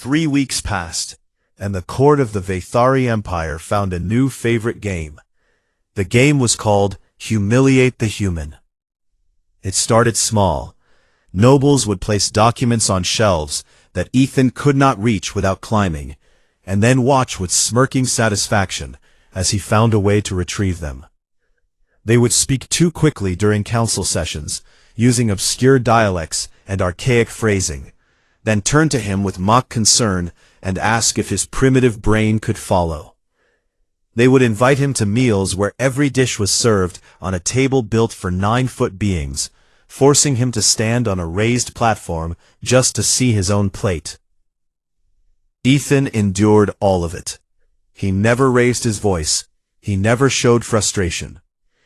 3 weeks passed, and the court of the Vathari Empire found a new favorite game. The game was called Humiliate the Human. It started small. Nobles would place documents on shelves that Ethan could not reach without climbing, and then watch with smirking satisfaction as he found a way to retrieve them. They would speak too quickly during council sessions, using obscure dialects and archaic phrasing, then turn to him with mock concern and ask if his primitive brain could follow. They would invite him to meals where every dish was served on a table built for 9-foot beings, forcing him to stand on a raised platform just to see his own plate. Ethan endured all of it. He never raised his voice. He never showed frustration.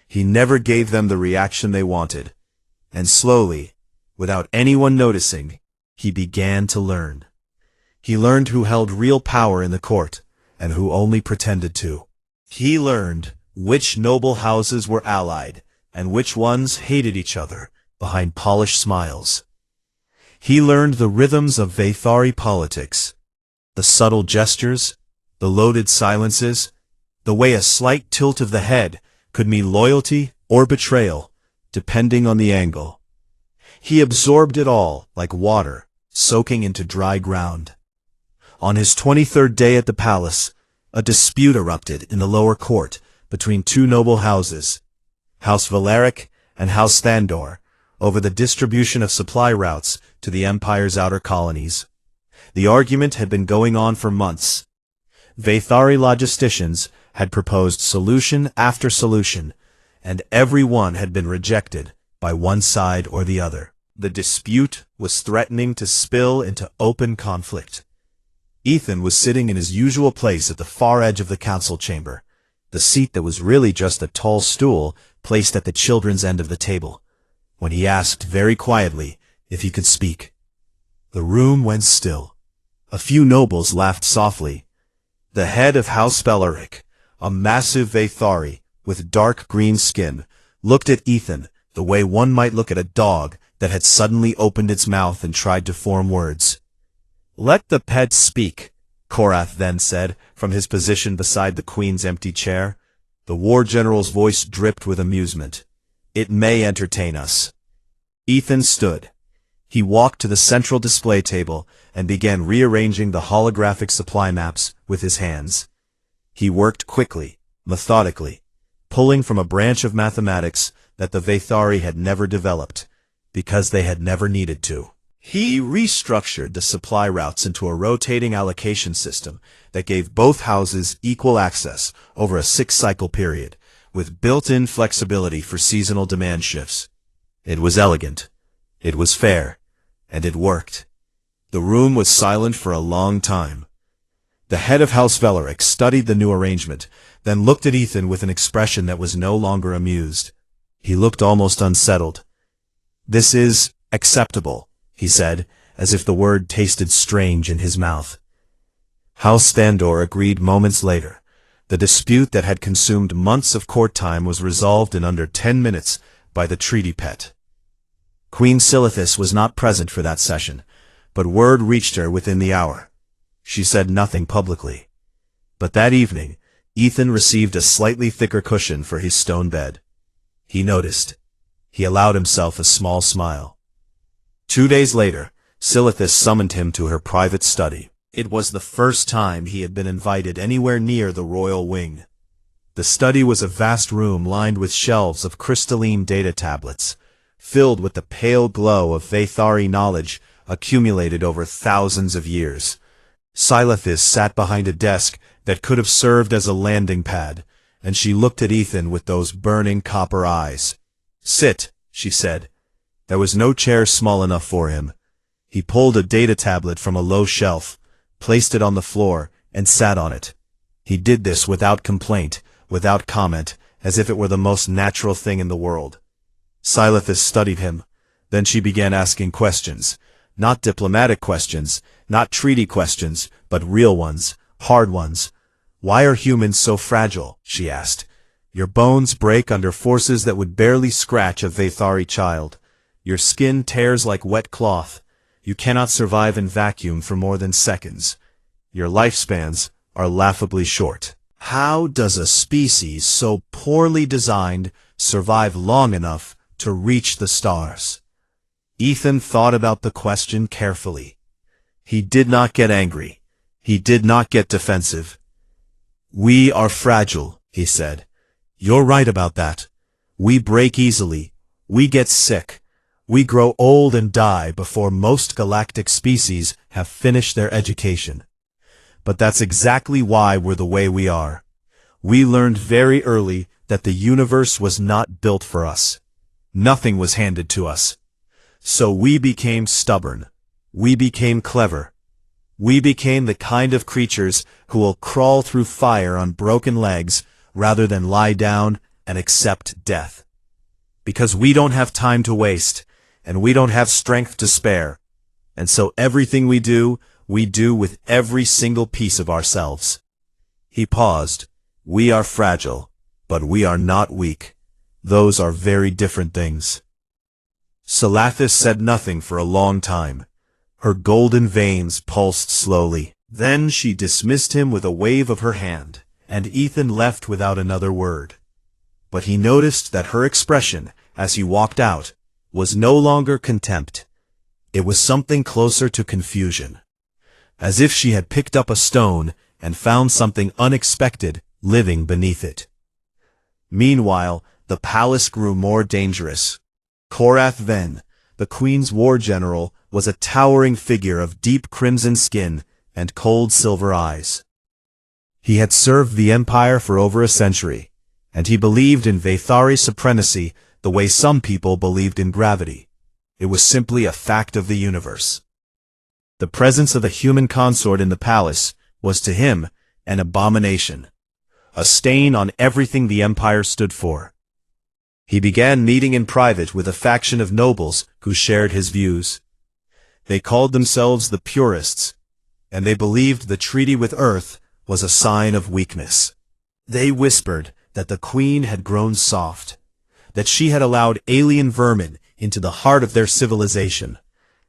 He never gave them the reaction they wanted. And slowly, without anyone noticing, he began to learn. He learned who held real power in the court, and who only pretended to. He learned which noble houses were allied, and which ones hated each other behind polished smiles. He learned the rhythms of Vathari politics, the subtle gestures, the loaded silences, the way a slight tilt of the head could mean loyalty or betrayal, depending on the angle. He absorbed it all like water, soaking into dry ground. On his 23rd day at the palace, a dispute erupted in the lower court between two noble houses, House Valeric and House Thandor, over the distribution of supply routes to the Empire's outer colonies. The argument had been going on for months. Vathari logisticians had proposed solution after solution, and every one had been rejected by one side or the other. The dispute was threatening to spill into open conflict. Ethan was sitting in his usual place at the far edge of the council chamber, the seat that was really just a tall stool placed at the children's end of the table, when he asked very quietly if he could speak. The room went still. A few nobles laughed softly. The head of House Valeric, a massive Vathari with dark green skin, looked at Ethan the way one might look at a dog that had suddenly opened its mouth and tried to form words. "Let the pet speak," Korath then said from his position beside the queen's empty chair. The war general's voice dripped with amusement. "It may entertain us." Ethan stood. He walked to the central display table and began rearranging the holographic supply maps with his hands. He worked quickly, methodically, pulling from a branch of mathematics that the Vathari had never developed, because they had never needed to. He restructured the supply routes into a rotating allocation system that gave both houses equal access over a 6-cycle period, with built-in flexibility for seasonal demand shifts. It was elegant, it was fair, and it worked. The room was silent for a long time. The head of House Valeric studied the new arrangement, then looked at Ethan with an expression that was no longer amused. He looked almost unsettled. "This is acceptable," he said, as if the word tasted strange in his mouth. House Thandor agreed moments later. The dispute that had consumed months of court time was resolved in under 10 minutes by the treaty pet. Queen Silithis was not present for that session, but word reached her within the hour. She said nothing publicly. But that evening, Ethan received a slightly thicker cushion for his stone bed. He noticed. He allowed himself a small smile. 2 days later, Silithis summoned him to her private study. It was the first time he had been invited anywhere near the royal wing. The study was a vast room lined with shelves of crystalline data tablets, filled with the pale glow of Vathari knowledge accumulated over thousands of years. Silithis sat behind a desk that could have served as a landing pad, and she looked at Ethan with those burning copper eyes. "Sit," she said. There was no chair small enough for him. He pulled a data tablet from a low shelf, placed it on the floor, and sat on it. He did this without complaint, without comment, as if it were the most natural thing in the world. Silithis studied him. Then she began asking questions. Not diplomatic questions, not treaty questions, but real ones, hard ones. "Why are humans so fragile?" she asked. "Your bones break under forces that would barely scratch a Vathari child. Your skin tears like wet cloth. You cannot survive in vacuum for more than seconds. Your lifespans are laughably short. How does a species so poorly designed survive long enough to reach the stars? Ethan thought about the question carefully. He did not get angry. He did not get defensive. "We are fragile," he said. "You're right about that. We break easily. We get sick. We grow old and die before most galactic species have finished their education. But that's exactly why we're the way we are. We learned very early that the universe was not built for us. Nothing was handed to us. So we became stubborn. We became clever. We became the kind of creatures who will crawl through fire on broken legs rather than lie down and accept death. Because we don't have time to waste, and we don't have strength to spare. And so everything we do with every single piece of ourselves." He paused. "We are fragile, but we are not weak. Those are very different things." Salathis said nothing for a long time. Her golden veins pulsed slowly. Then she dismissed him with a wave of her hand, and Ethan left without another word. But he noticed that her expression, as he walked out, was no longer contempt. It was something closer to confusion. As if she had picked up a stone and found something unexpected living beneath it. Meanwhile, the palace grew more dangerous. Korath Ven, the Queen's war general, was a towering figure of deep crimson skin and cold silver eyes. He had served the Empire for over a century, and he believed in Vathari supremacy the way some people believed in gravity. It was simply a fact of the universe. The presence of a human consort in the palace was to him an abomination, a stain on everything the Empire stood for. He began meeting in private with a faction of nobles who shared his views. They called themselves the Purists, and they believed the treaty with Earth was a sign of weakness. They whispered that the Queen had grown soft, that she had allowed alien vermin into the heart of their civilization,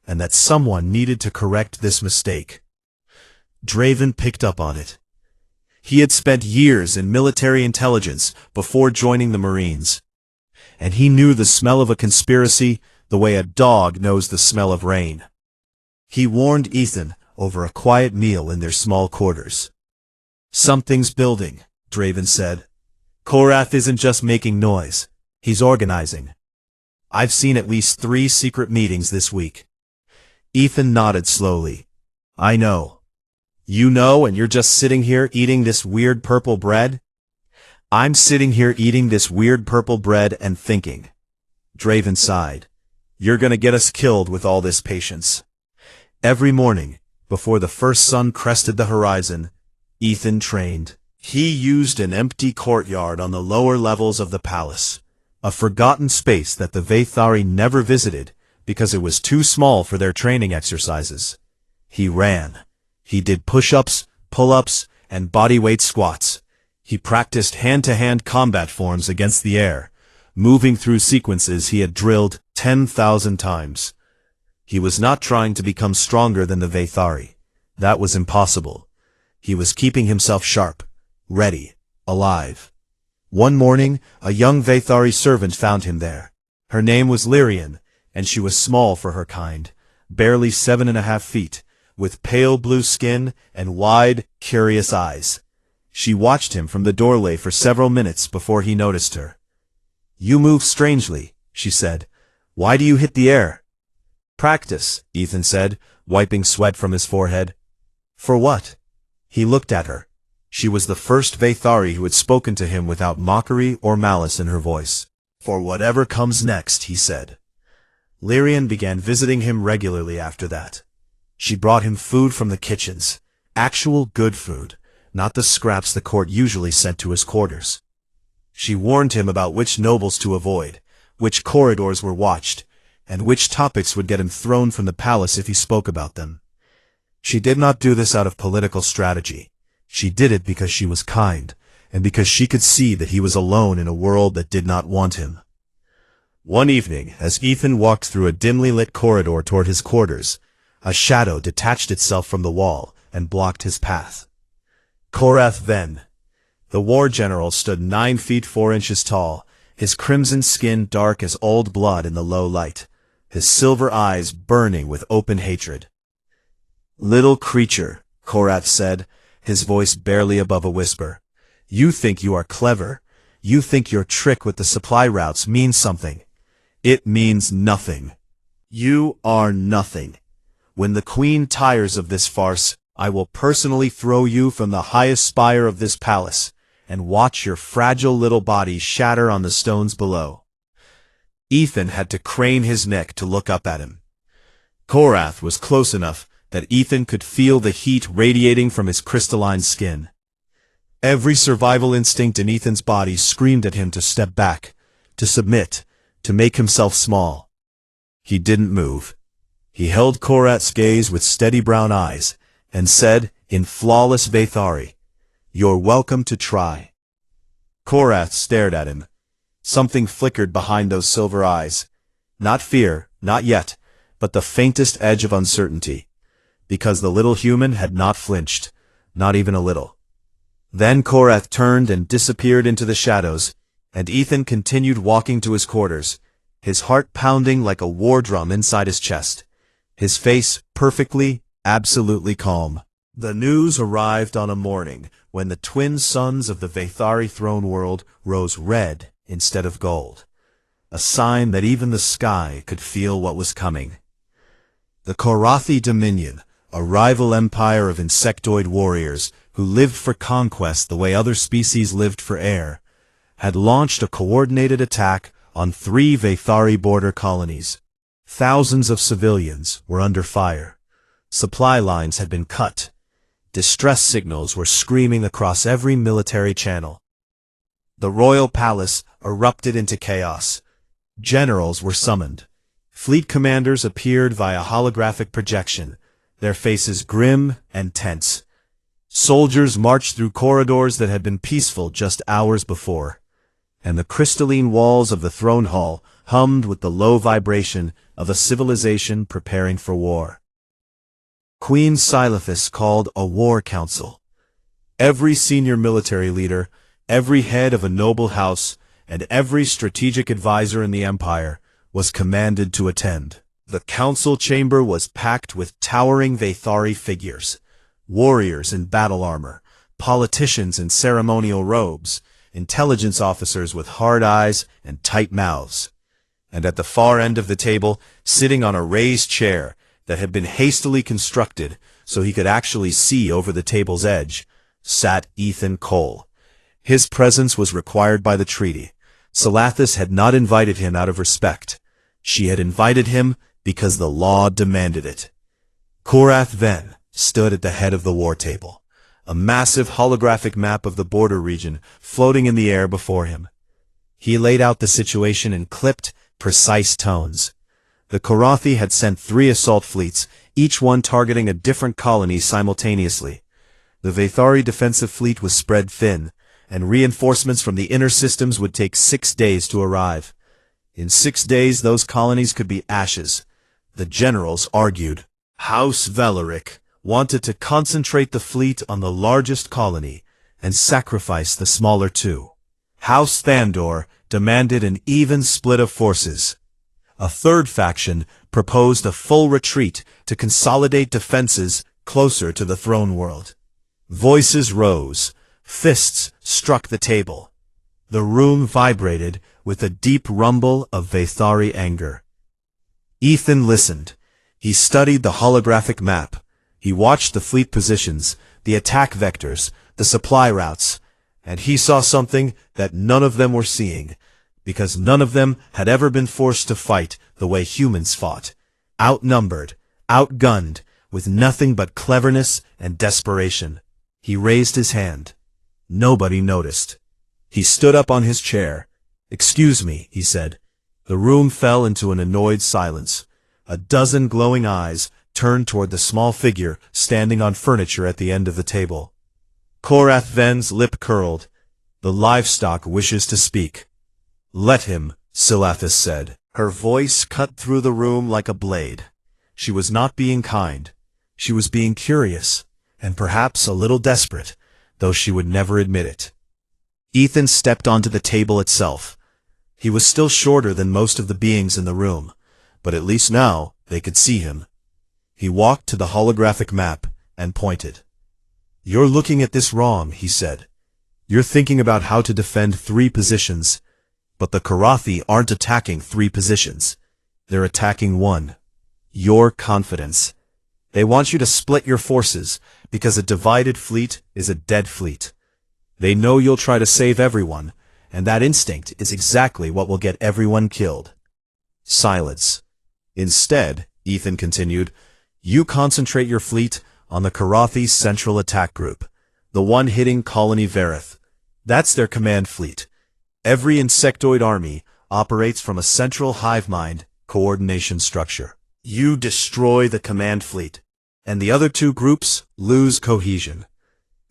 and that someone needed to correct this mistake. Draven picked up on it. He had spent years in military intelligence before joining the Marines, and he knew the smell of a conspiracy the way a dog knows the smell of rain. He warned Ethan over a quiet meal in their small quarters. "Something's building," Draven said. "Korath isn't just making noise. He's organizing. I've seen at least 3 secret meetings this week." Ethan nodded slowly. "I know. You know, and you're just sitting here eating this weird purple bread?" "I'm sitting here eating this weird purple bread and thinking." Draven sighed. "You're gonna get us killed with all this patience." Every morning, before the first sun crested the horizon, Ethan trained. He used an empty courtyard on the lower levels of the palace, a forgotten space that the Vathari never visited because it was too small for their training exercises. He ran. He did push-ups, pull-ups, and bodyweight squats. He practiced hand-to-hand combat forms against the air, moving through sequences he had drilled 10,000 times. He was not trying to become stronger than the Vathari. That was impossible. He was keeping himself sharp, ready, alive. One morning, a young Vathari servant found him there. Her name was Lyrian, and she was small for her kind, barely 7.5 feet, with pale blue skin and wide, curious eyes. She watched him from the doorway for several minutes before he noticed her. "You move strangely," she said. "Why do you hit the air?" "Practice," Ethan said, wiping sweat from his forehead. "For what?" He looked at her. She was the first Vathari who had spoken to him without mockery or malice in her voice. "For whatever comes next," he said. Lyrian began visiting him regularly after that. She brought him food from the kitchens, actual good food, not the scraps the court usually sent to his quarters. She warned him about which nobles to avoid, which corridors were watched, and which topics would get him thrown from the palace if he spoke about them. She did not do this out of political strategy. She did it because she was kind, and because she could see that he was alone in a world that did not want him. One evening, as Ethan walked through a dimly lit corridor toward his quarters, A shadow detached itself from the wall and blocked his path. Korath Ven, the war general, stood 9 feet 4 inches tall, his crimson skin dark as old blood in the low light, his silver eyes burning with open hatred. "Little creature," Korath said, his voice barely above a whisper, "you think you are clever. You think your trick with the supply routes means something. It means nothing. You are nothing. When the Queen tires of this farce, I will personally throw you from the highest spire of this palace, and watch your fragile little body shatter on the stones below." Ethan had to crane his neck to look up at him. Korath was close enough that Ethan could feel the heat radiating from his crystalline skin. Every survival instinct in Ethan's body screamed at him to step back, to submit, to make himself small. He didn't move. He held Korath's gaze with steady brown eyes, and said, in flawless Vathari, "You're welcome to try." Korath stared at him. Something flickered behind those silver eyes. Not fear, not yet, but the faintest edge of uncertainty. Because the little human had not flinched, not even a little. Then Korath turned and disappeared into the shadows, and Ethan continued walking to his quarters, his heart pounding like a war drum inside his chest, his face perfectly, absolutely calm. The news arrived on a morning when the twin suns of the Vathari throne world rose red instead of gold, a sign that even the sky could feel what was coming. The Korathi Dominion, a rival empire of insectoid warriors who lived for conquest the way other species lived for air, had launched a coordinated attack on 3 Vathari border colonies. Thousands of civilians were under fire. Supply lines had been cut. Distress signals were screaming across every military channel. The royal palace erupted into chaos. Generals were summoned. Fleet commanders appeared via holographic projection, their faces grim and tense. Soldiers marched through corridors that had been peaceful just hours before, and the crystalline walls of the throne hall hummed with the low vibration of a civilization preparing for war. Queen Silaphus called a war council. Every senior military leader, every head of a noble house, and every strategic advisor in the empire was commanded to attend. The council chamber was packed with towering Vathari figures, warriors in battle armor, politicians in ceremonial robes, intelligence officers with hard eyes and tight mouths. And at the far end of the table, sitting on a raised chair that had been hastily constructed so he could actually see over the table's edge, sat Ethan Cole. His presence was required by the treaty. Silaphus had not invited him out of respect. She had invited him because the law demanded it. Korath Ven stood at the head of the war table, a massive holographic map of the border region floating in the air before him. He laid out the situation in clipped, precise tones. The Korathi had sent 3 assault fleets, each one targeting a different colony simultaneously. The Vathari defensive fleet was spread thin, and reinforcements from the inner systems would take 6 days to arrive. In 6 days those colonies could be ashes. The generals argued. House Valeric wanted to concentrate the fleet on the largest colony and sacrifice the smaller 2. House Thandor demanded an even split of forces. A third faction proposed a full retreat to consolidate defenses closer to the throne world. Voices rose. Fists struck the table. The room vibrated with a deep rumble of Vathari anger. Ethan listened. He studied the holographic map. He watched the fleet positions, the attack vectors, the supply routes, and he saw something that none of them were seeing, because none of them had ever been forced to fight the way humans fought, outnumbered, outgunned, with nothing but cleverness and desperation. He raised his hand. Nobody noticed. He stood up on his chair. "Excuse me," he said. The room fell into an annoyed silence. A dozen glowing eyes turned toward the small figure standing on furniture at the end of the table. Korath Ven's lip curled. "The livestock wishes to speak." "Let him," Silaphus said. Her voice cut through the room like a blade. She was not being kind. She was being curious, and perhaps a little desperate, though she would never admit it. Ethan stepped onto the table itself. He was still shorter than most of the beings in the room, but at least now they could see him. He walked to the holographic map and pointed. "You're looking at this wrong," he said. "You're thinking about how to defend 3 positions, but the Karathi aren't attacking 3 positions. They're attacking 1. Your confidence. They want you to split your forces, because a divided fleet is a dead fleet. They know you'll try to save everyone, and that instinct is exactly what will get everyone killed." Silence. "Instead," Ethan continued, "you concentrate your fleet on the Karathi's central attack group, the one hitting Colony Verith. That's their command fleet. Every insectoid army operates from a central hive mind coordination structure. You destroy the command fleet, and the other 2 groups lose cohesion.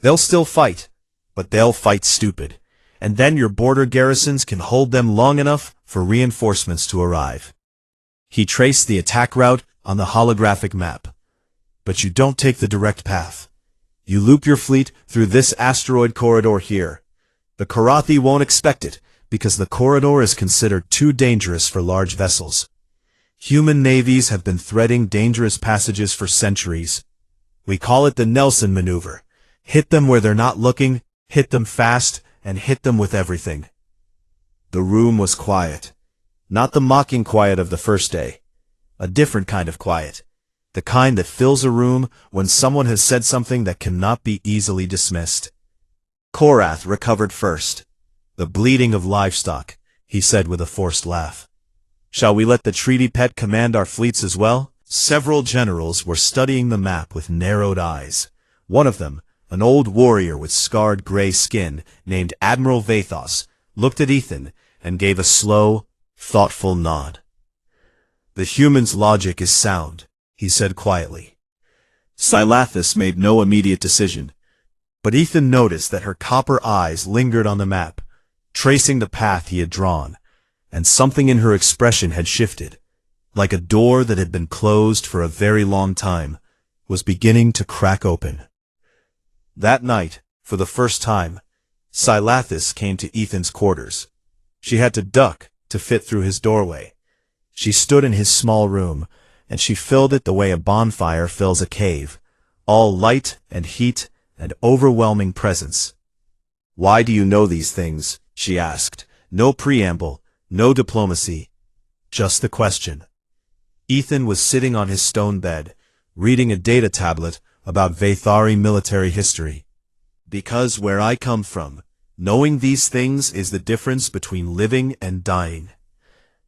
They'll still fight, but they'll fight stupid, and then your border garrisons can hold them long enough for reinforcements to arrive." He traced the attack route on the holographic map. "But you don't take the direct path. You loop your fleet through this asteroid corridor here. The Karathi won't expect it, because the corridor is considered too dangerous for large vessels. Human navies have been threading dangerous passages for centuries. We call it the Nelson maneuver. Hit them where they're not looking, hit them fast, and hit them with everything." The room was quiet. Not the mocking quiet of the first day. A different kind of quiet. The kind that fills a room when someone has said something that cannot be easily dismissed. Korath recovered first. "The bleating of livestock," he said with a forced laugh. "Shall we let the treaty pet command our fleets as well?" Several generals were studying the map with narrowed eyes. One of them, an old warrior with scarred gray skin named Admiral Vathos, looked at Ethan and gave a slow, thoughtful nod. "The human's logic is sound," he said quietly. Silathis made no immediate decision, but Ethan noticed that her copper eyes lingered on the map, tracing the path he had drawn, and something in her expression had shifted, like a door that had been closed for a very long time, was beginning to crack open. That night, for the first time, Silathis came to Ethan's quarters. She had to duck to fit through his doorway. She stood in his small room, and she filled it the way a bonfire fills a cave, all light and heat and overwhelming presence. "Why do you know these things?" she asked. No preamble, no diplomacy, just the question. Ethan was sitting on his stone bed, reading a data tablet about Vathari military history. "Because where I come from, knowing these things is the difference between living and dying.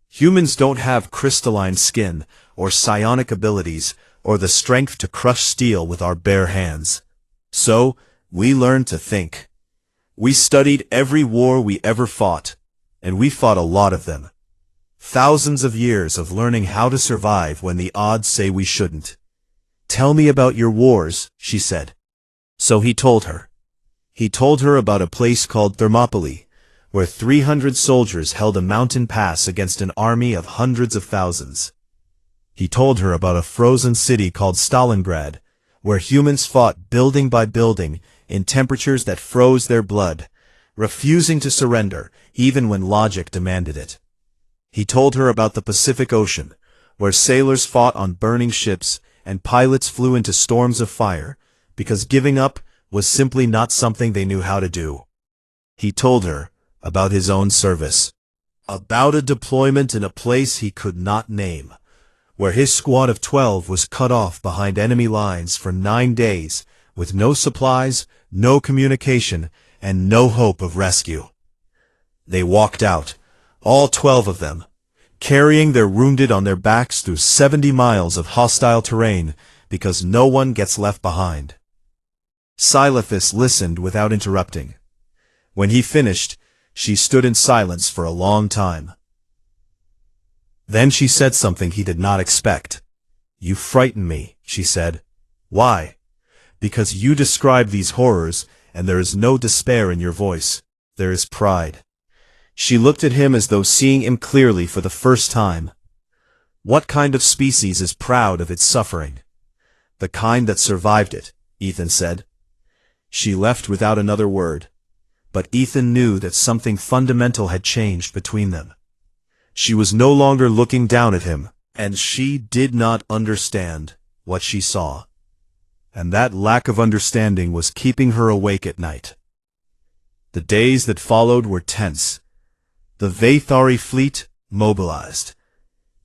Humans don't have crystalline skin, or psionic abilities, or the strength to crush steel with our bare hands. So, we learned to think. We studied every war we ever fought, and we fought a lot of them. Thousands of years of learning how to survive when the odds say we shouldn't. Tell me about your wars," she said. So he told her. He told her about a place called Thermopylae, where 300 soldiers held a mountain pass against an army of hundreds of thousands. He told her about a frozen city called Stalingrad, where humans fought building by building in temperatures that froze their blood, refusing to surrender even when logic demanded it. He told her about the Pacific Ocean, where sailors fought on burning ships and pilots flew into storms of fire, because giving up was simply not something they knew how to do. He told her about his own service, about a deployment in a place he could not name, where his squad of 12 was cut off behind enemy lines for 9 days, with no supplies, no communication, and no hope of rescue. They walked out, all 12 of them, carrying their wounded on their backs through 70 miles of hostile terrain, because no one gets left behind. Silathis listened without interrupting. When he finished, she stood in silence for a long time. Then she said something he did not expect. "You frighten me," she said. "Why?" "Because you describe these horrors, and there is no despair in your voice. There is pride." She looked at him as though seeing him clearly for the first time. What kind of species is proud of its suffering? The kind that survived it, Ethan said. She left without another word, but Ethan knew that something fundamental had changed between them. She was no longer looking down at him, and she did not understand what she saw. And that lack of understanding was keeping her awake at night. The days that followed were tense. The Vathari fleet mobilized.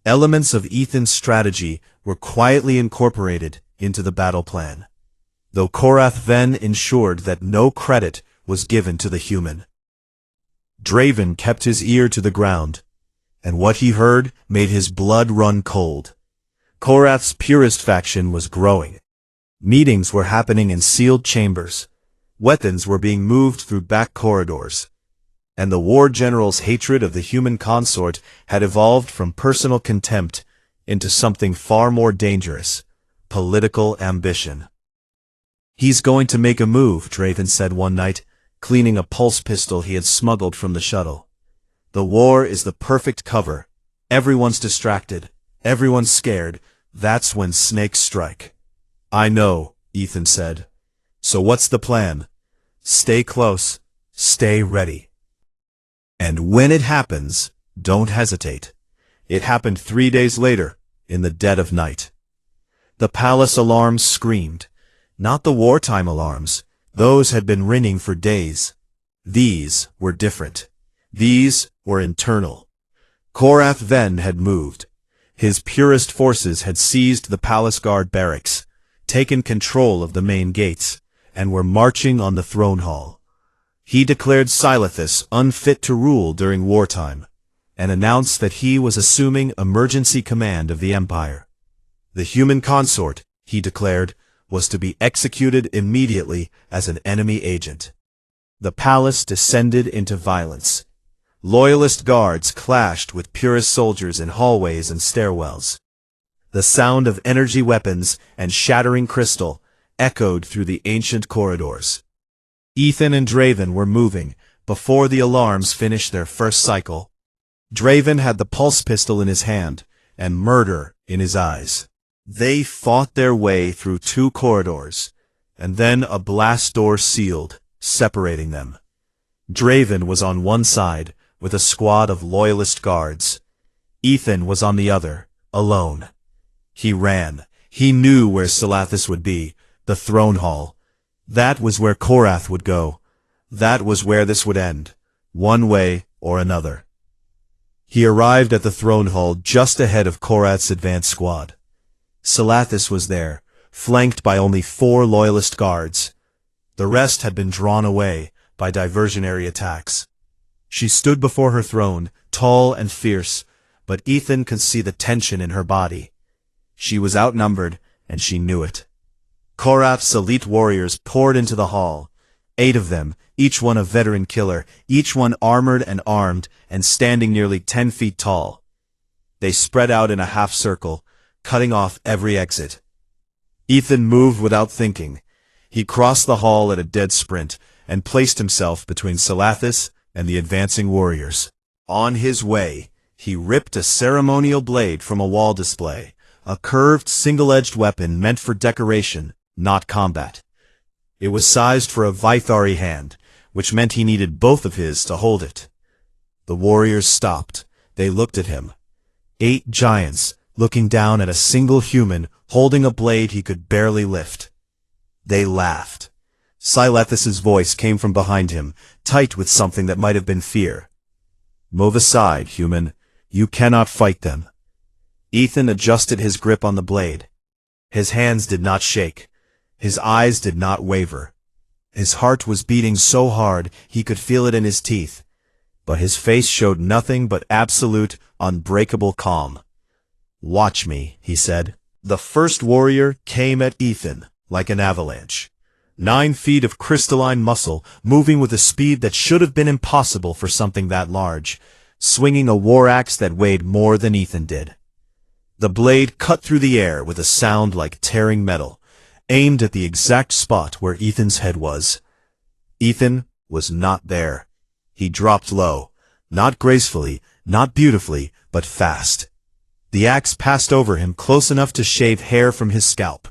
Elements of Ethan's strategy were quietly incorporated into the battle plan, though Korath then ensured that no credit was given to the human. Draven kept his ear to the ground, and what he heard made his blood run cold. Korath's purist faction was growing. Meetings were happening in sealed chambers. Weapons were being moved through back corridors. And the war general's hatred of the human consort had evolved from personal contempt into something far more dangerous: political ambition. "He's going to make a move," Draven said one night, cleaning a pulse pistol he had smuggled from the shuttle. "The war is the perfect cover. Everyone's distracted. Everyone's scared. That's when snakes strike." "I know," Ethan said. "So what's the plan?" "Stay close. Stay ready. And when it happens, don't hesitate." It happened 3 days later, in the dead of night. The palace alarms screamed. Not the wartime alarms. Those had been ringing for days. These were different. These were internal. Korath then had moved. His purist forces had seized the palace guard barracks, taken control of the main gates, and were marching on the throne hall. He declared Silithus unfit to rule during wartime, and announced that he was assuming emergency command of the empire. The human consort, he declared, was to be executed immediately as an enemy agent. The palace descended into violence. Loyalist guards clashed with purist soldiers in hallways and stairwells. The sound of energy weapons and shattering crystal echoed through the ancient corridors. Ethan and Draven were moving before the alarms finished their first cycle. Draven had the pulse pistol in his hand and murder in his eyes. They fought their way through 2 corridors, and then a blast door sealed, separating them. Draven was on one side, with a squad of loyalist guards. Ethan was on the other, alone. He ran. He knew where Silithus would be, the throne hall. That was where Korath would go. That was where this would end, one way or another. He arrived at the throne hall just ahead of Korath's advance squad. Silithus was there, flanked by only 4 loyalist guards. The rest had been drawn away by diversionary attacks. She stood before her throne, tall and fierce, but Ethan could see the tension in her body. She was outnumbered, and she knew it. Korath's elite warriors poured into the hall. 8 of them, each one a veteran killer, each one armored and armed, and standing nearly 10 feet tall. They spread out in a half circle, cutting off every exit. Ethan moved without thinking. He crossed the hall at a dead sprint, and placed himself between Silithus and the advancing warriors. On his way, he ripped a ceremonial blade from a wall display, a curved single-edged weapon meant for decoration, not combat. It was sized for a Vathari hand, which meant he needed both of his to hold it. The warriors stopped. They looked at him. 8 giants, looking down at a single human holding a blade he could barely lift. They laughed. Silithus's voice came from behind him, tight with something that might have been fear. "Move aside, human. You cannot fight them." Ethan adjusted his grip on the blade. His hands did not shake. His eyes did not waver. His heart was beating so hard he could feel it in his teeth, but his face showed nothing but absolute, unbreakable calm. "Watch me," he said. The first warrior came at Ethan like an avalanche. 9 feet of crystalline muscle, moving with a speed that should have been impossible for something that large, swinging a war axe that weighed more than Ethan did. The blade cut through the air with a sound like tearing metal, aimed at the exact spot where Ethan's head was. Ethan was not there. He dropped low, not gracefully, not beautifully, but fast. The axe passed over him close enough to shave hair from his scalp.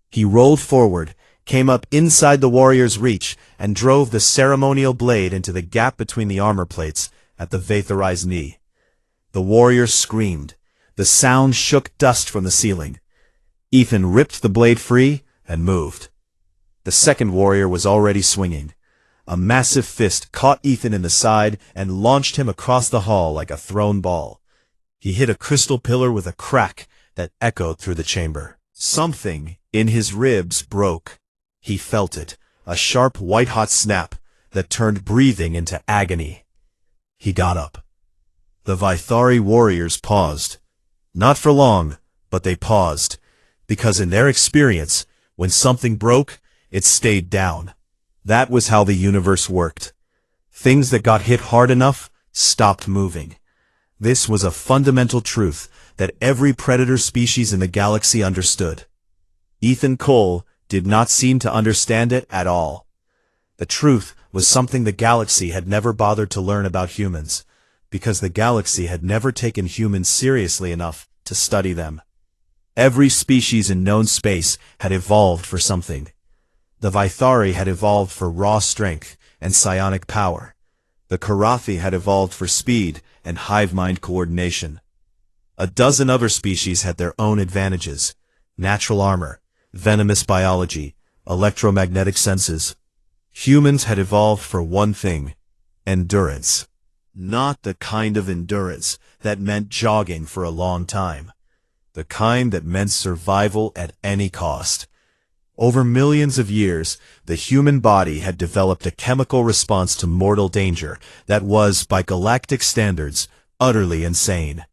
He rolled forward, came up inside the warrior's reach, and drove the ceremonial blade into the gap between the armor plates at the Vathori's knee. The warrior screamed. The sound shook dust from the ceiling. Ethan ripped the blade free and moved. The second warrior was already swinging. A massive fist caught Ethan in the side and launched him across the hall like a thrown ball. He hit a crystal pillar with a crack that echoed through the chamber. Something in his ribs broke. He felt it, a sharp white-hot snap that turned breathing into agony. He got up. The Vathori warriors paused. Not for long, but they paused, because in their experience, when something broke, it stayed down. That was how the universe worked. Things that got hit hard enough stopped moving. This was a fundamental truth that every predator species in the galaxy understood. Ethan Cole did not seem to understand it at all. The truth was something the galaxy had never bothered to learn about humans, because the galaxy had never taken humans seriously enough to study them. Every species in known space had evolved for something. The Vathori had evolved for raw strength and psionic power. The Karathi had evolved for speed and hive-mind coordination. A dozen other species had their own advantages: natural armor, venomous biology, electromagnetic senses. Humans had evolved for one thing: endurance. Not the kind of endurance that meant jogging for a long time. The kind that meant survival at any cost. Over millions of years, the human body had developed a chemical response to mortal danger that was, by galactic standards, utterly insane.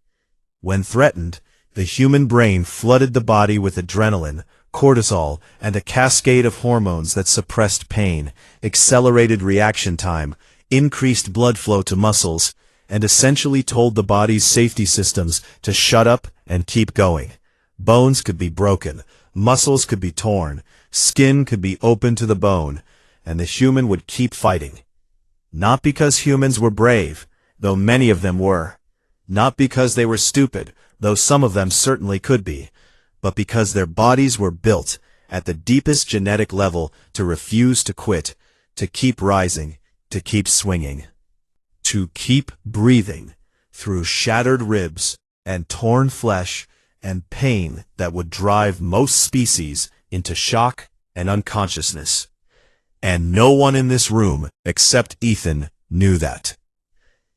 When threatened, the human brain flooded the body with adrenaline, cortisol, and a cascade of hormones that suppressed pain, accelerated reaction time, increased blood flow to muscles, and essentially told the body's safety systems to shut up and keep going. Bones could be broken, muscles could be torn, skin could be opened to the bone, and the human would keep fighting. Not because humans were brave, though many of them were. Not because they were stupid, though some of them certainly could be, but because their bodies were built, at the deepest genetic level, to refuse to quit, to keep rising, to keep swinging, to keep breathing through shattered ribs and torn flesh and pain that would drive most species into shock and unconsciousness. And no one in this room, except Ethan, knew that.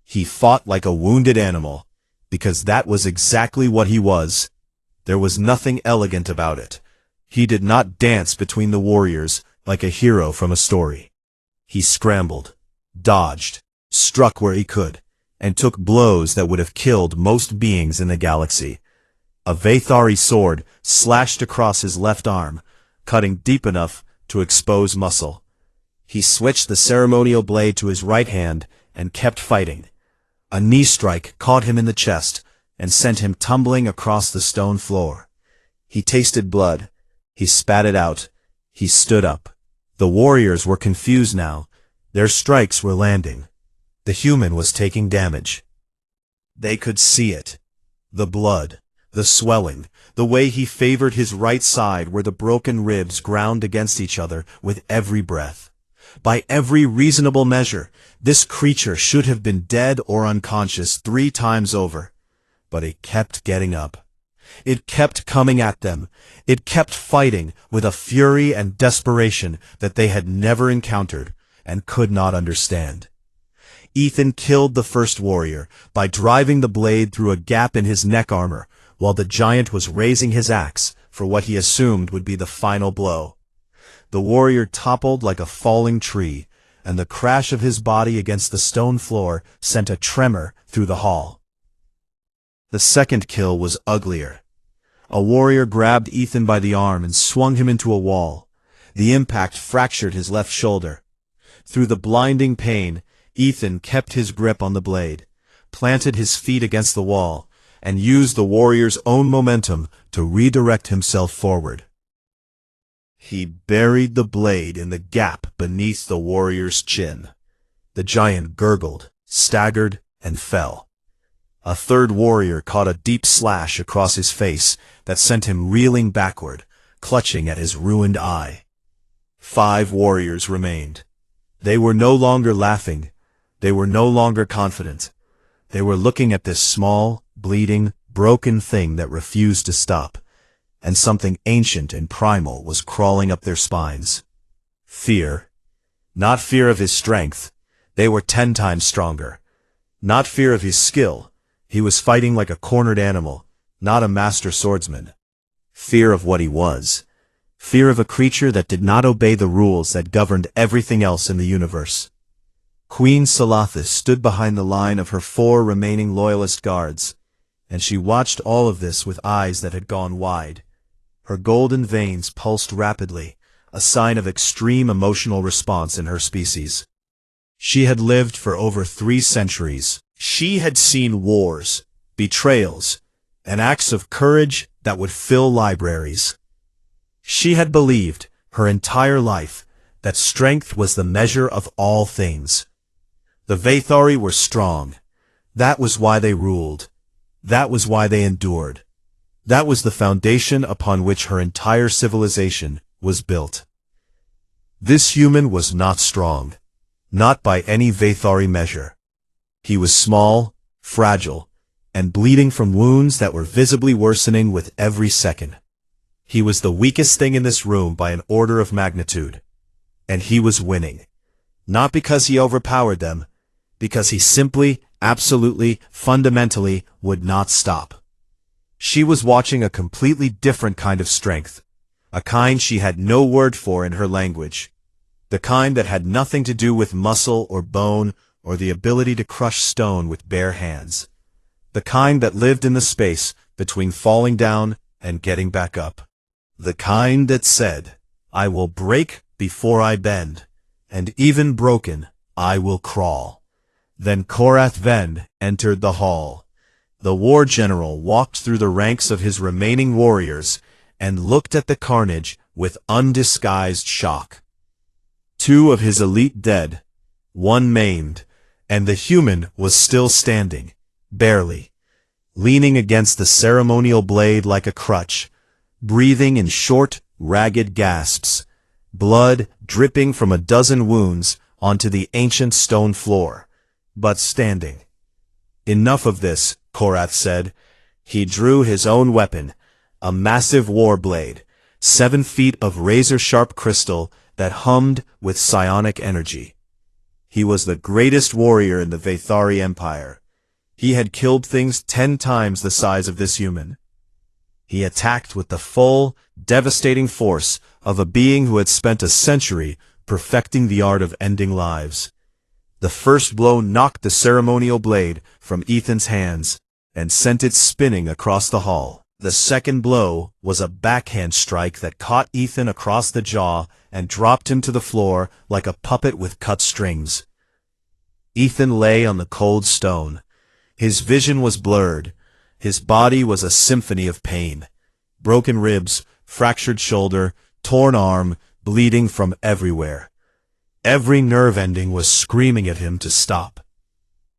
He fought like a wounded animal, because that was exactly what he was. There was nothing elegant about it. He did not dance between the warriors like a hero from a story. He scrambled, dodged, struck where he could, and took blows that would have killed most beings in the galaxy. A Vathori sword slashed across his left arm, cutting deep enough to expose muscle. He switched the ceremonial blade to his right hand and kept fighting. A knee strike caught him in the chest and sent him tumbling across the stone floor. He tasted blood. He spat it out. He stood up. The warriors were confused now. Their strikes were landing. The human was taking damage. They could see it. The blood, the swelling, the way he favored his right side where the broken ribs ground against each other with every breath. By every reasonable measure, this creature should have been dead or unconscious 3 times over. But it kept getting up. It kept coming at them. It kept fighting with a fury and desperation that they had never encountered and could not understand. Ethan killed the first warrior by driving the blade through a gap in his neck armor while the giant was raising his axe for what he assumed would be the final blow. The warrior toppled like a falling tree, and the crash of his body against the stone floor sent a tremor through the hall. The second kill was uglier. A warrior grabbed Ethan by the arm and swung him into a wall. The impact fractured his left shoulder. Through the blinding pain, Ethan kept his grip on the blade, planted his feet against the wall, and used the warrior's own momentum to redirect himself forward. He buried the blade in the gap beneath the warrior's chin. The giant gurgled, staggered, and fell. A third warrior caught a deep slash across his face that sent him reeling backward, clutching at his ruined eye. 5 warriors remained. They were no longer laughing. They were no longer confident. They were looking at this small, bleeding, broken thing that refused to stop, and something ancient and primal was crawling up their spines. Fear. Not fear of his strength. They were 10 times stronger. Not fear of his skill. He was fighting like a cornered animal, not a master swordsman. Fear of what he was. Fear of a creature that did not obey the rules that governed everything else in the universe. Queen Salathis stood behind the line of her 4 remaining loyalist guards, and she watched all of this with eyes that had gone wide. Her golden veins pulsed rapidly, a sign of extreme emotional response in her species. She had lived for over 3 centuries. She had seen wars, betrayals, and acts of courage that would fill libraries. She had believed, her entire life, that strength was the measure of all things. The Vaethari were strong. That was why they ruled. That was why they endured. That was the foundation upon which her entire civilization was built. This human was not strong. Not by any Vaethari measure. He was small, fragile, and bleeding from wounds that were visibly worsening with every second. He was the weakest thing in this room by an order of magnitude. And he was winning. Not because he overpowered them, because he simply, absolutely, fundamentally would not stop. She was watching a completely different kind of strength, a kind she had no word for in her language, the kind that had nothing to do with muscle or bone or the ability to crush stone with bare hands, the kind that lived in the space between falling down and getting back up, the kind that said, "I will break before I bend, and even broken, I will crawl." Then Korath Vend entered the hall. The war general walked through the ranks of his remaining warriors and looked at the carnage with undisguised shock. 2 of his elite dead, 1 maimed, and the human was still standing, barely, leaning against the ceremonial blade like a crutch, breathing in short, ragged gasps, blood dripping from a dozen wounds onto the ancient stone floor, but standing. "Enough of this," Korath said. He drew his own weapon, a massive war blade, 7 feet of razor-sharp crystal that hummed with psionic energy. He was the greatest warrior in the Vaethari Empire. He had killed things 10 times the size of this human. He attacked with the full, devastating force of a being who had spent a century perfecting the art of ending lives. The first blow knocked the ceremonial blade from Ethan's hands and sent it spinning across the hall. The second blow was a backhand strike that caught Ethan across the jaw and dropped him to the floor like a puppet with cut strings. Ethan lay on the cold stone. His vision was blurred. His body was a symphony of pain. Broken ribs, fractured shoulder, torn arm, bleeding from everywhere. Every nerve ending was screaming at him to stop.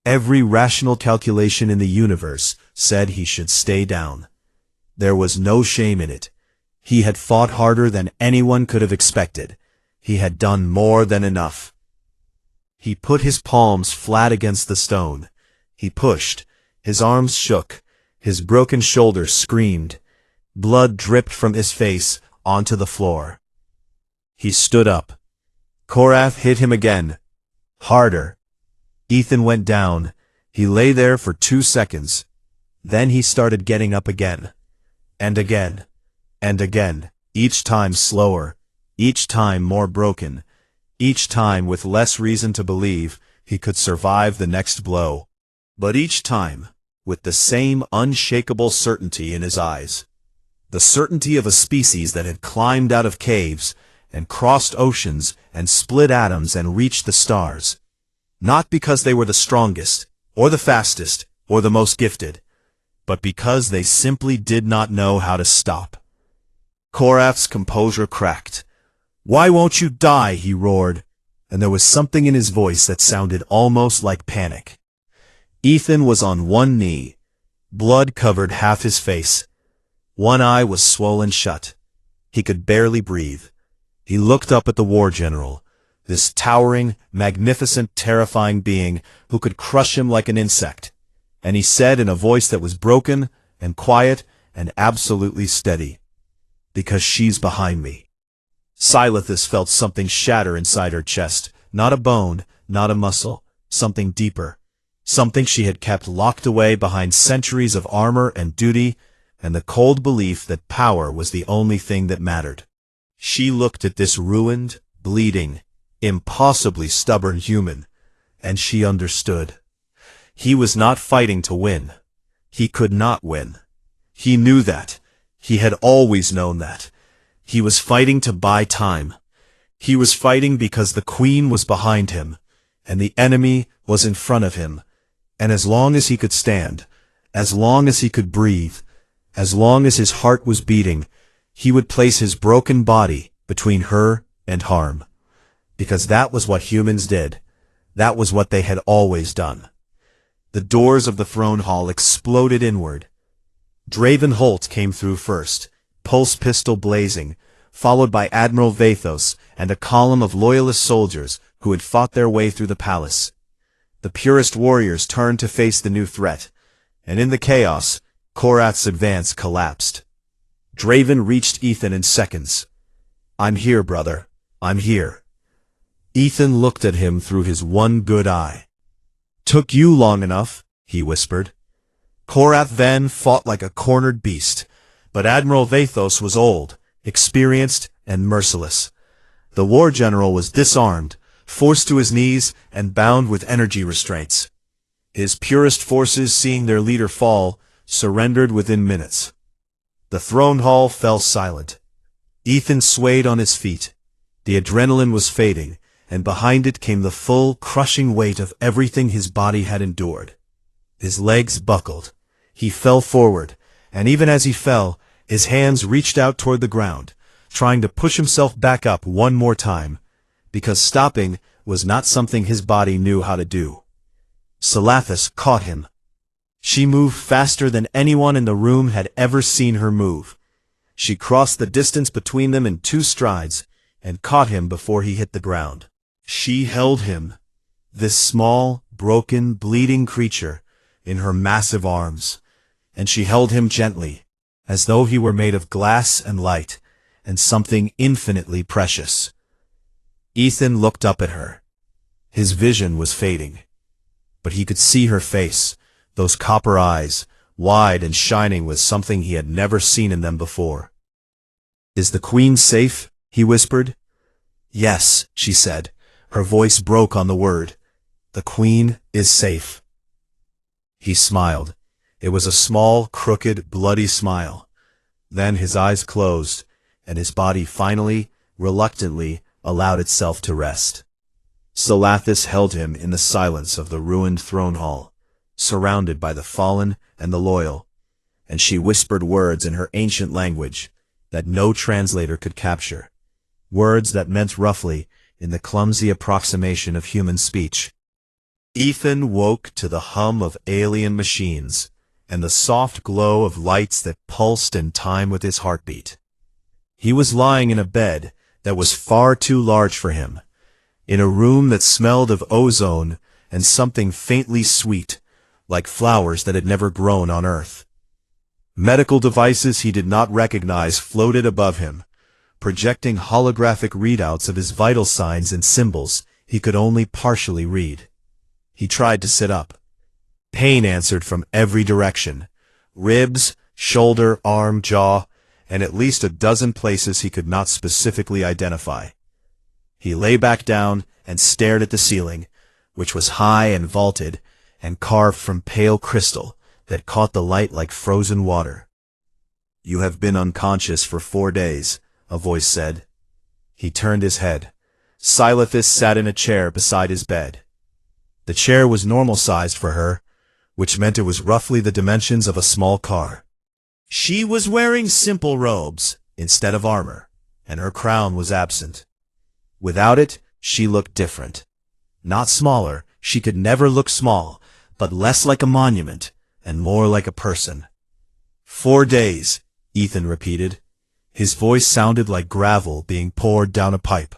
Every rational calculation in the universe said he should stay down. There was no shame in it. He had fought harder than anyone could have expected. He had done more than enough. He put his palms flat against the stone. He pushed. His arms shook. His broken shoulder screamed. Blood dripped from his face onto the floor. He stood up. Korath hit him again. Harder. Ethan went down. He lay there for 2 seconds. Then he started getting up again. And again. And again. Each time slower. Each time more broken. Each time with less reason to believe he could survive the next blow. But each time with the same unshakable certainty in his eyes. The certainty of a species that had climbed out of caves and crossed oceans and split atoms and reached the stars. Not because they were the strongest, or the fastest, or the most gifted, but because they simply did not know how to stop. Korath's composure cracked. "Why won't you die?" he roared, and there was something in his voice that sounded almost like panic. Ethan was on one knee, Blood covered half his face. One eye was swollen shut. He could barely breathe. He looked up at the war general, this towering, magnificent, terrifying being who could crush him like an insect, and he said in a voice that was broken and quiet and absolutely steady, "Because she's behind me." Scylathus felt something shatter inside her chest, not a bone, not a muscle, something deeper, something she had kept locked away behind centuries of armor and duty, and the cold belief that power was the only thing that mattered. She looked at this ruined, bleeding, impossibly stubborn human, and she understood. He was not fighting to win. He could not win. He knew that. He had always known that. He was fighting to buy time. He was fighting because the queen was behind him, and the enemy was in front of him, and as long as he could stand, as long as he could breathe, as long as his heart was beating, he would place his broken body between her and harm. Because that was what humans did. That was what they had always done. The doors of the throne hall exploded inward. Draven Holt came through first, pulse pistol blazing, followed by Admiral Vathos and a column of loyalist soldiers who had fought their way through the palace. The purest warriors turned to face the new threat, and in the chaos, Korath's advance collapsed. Draven reached Ethan in seconds. "I'm here, brother. I'm here." Ethan looked at him through his one good eye. "Took you long enough," he whispered. Korath then fought like a cornered beast, but Admiral Vathos was old, experienced, and merciless. The war general was disarmed, forced to his knees, and bound with energy restraints. His purest forces, seeing their leader fall, surrendered within minutes. The throne hall fell silent. Ethan swayed on his feet. The adrenaline was fading, and behind it came the full, crushing weight of everything his body had endured. His legs buckled. He fell forward, and even as he fell, his hands reached out toward the ground, trying to push himself back up one more time, because stopping was not something his body knew how to do. Scylathus caught him. She moved faster than anyone in the room had ever seen her move. She crossed the distance between them in 2 strides, and caught him before he hit the ground. She held him, this small, broken, bleeding creature, in her massive arms, and she held him gently, as though he were made of glass and light, and something infinitely precious. Ethan looked up at her. His vision was fading, but he could see her face, those copper eyes, wide and shining with something he had never seen in them before. "Is the queen safe?" he whispered. "Yes," she said. Her voice broke on the word. "The queen is safe." He smiled. It was a small, crooked, bloody smile. Then his eyes closed, and his body finally, reluctantly, allowed itself to rest. Scylathus held him in the silence of the ruined throne hall, surrounded by the fallen and the loyal, and she whispered words in her ancient language that no translator could capture, words that meant roughly, in the clumsy approximation of human speech. Ethan woke to the hum of alien machines and the soft glow of lights that pulsed in time with his heartbeat. He was lying in a bed that was far too large for him, in a room that smelled of ozone and something faintly sweet, like flowers that had never grown on Earth. Medical devices he did not recognize floated above him, projecting holographic readouts of his vital signs and symbols he could only partially read. He tried to sit up. Pain answered from every direction: ribs, shoulder, arm, jaw, and at least a dozen places he could not specifically identify. He lay back down and stared at the ceiling, which was high and vaulted, and carved from pale crystal that caught the light like frozen water. "You have been unconscious for 4 days," a voice said. He turned his head. Scylathus sat in a chair beside his bed. The chair was normal-sized for her, which meant it was roughly the dimensions of a small car. She was wearing simple robes instead of armor, and her crown was absent. Without it, she looked different. Not smaller, she could never look small, but less like a monument, and more like a person. 4 days, Ethan repeated. His voice sounded like gravel being poured down a pipe.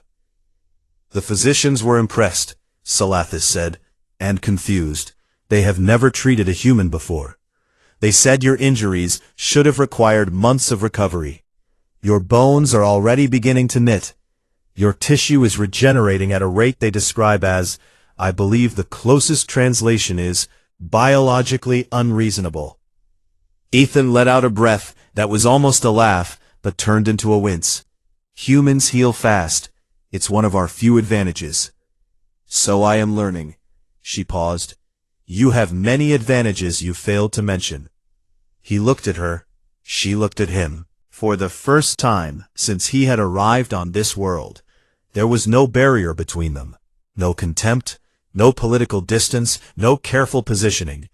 The physicians were impressed, Salathis said, and confused. They have never treated a human before. They said your injuries should have required months of recovery. Your bones are already beginning to knit. Your tissue is regenerating at a rate they describe as, I believe the closest translation is, biologically unreasonable. Ethan let out a breath that was almost a laugh, but turned into a wince. Humans heal fast. It's one of our few advantages. So I am learning. She paused. You have many advantages you failed to mention. He looked at her. She looked at him. For the first time since he had arrived on this world, there was no barrier between them. No contempt, no political distance, no careful positioning.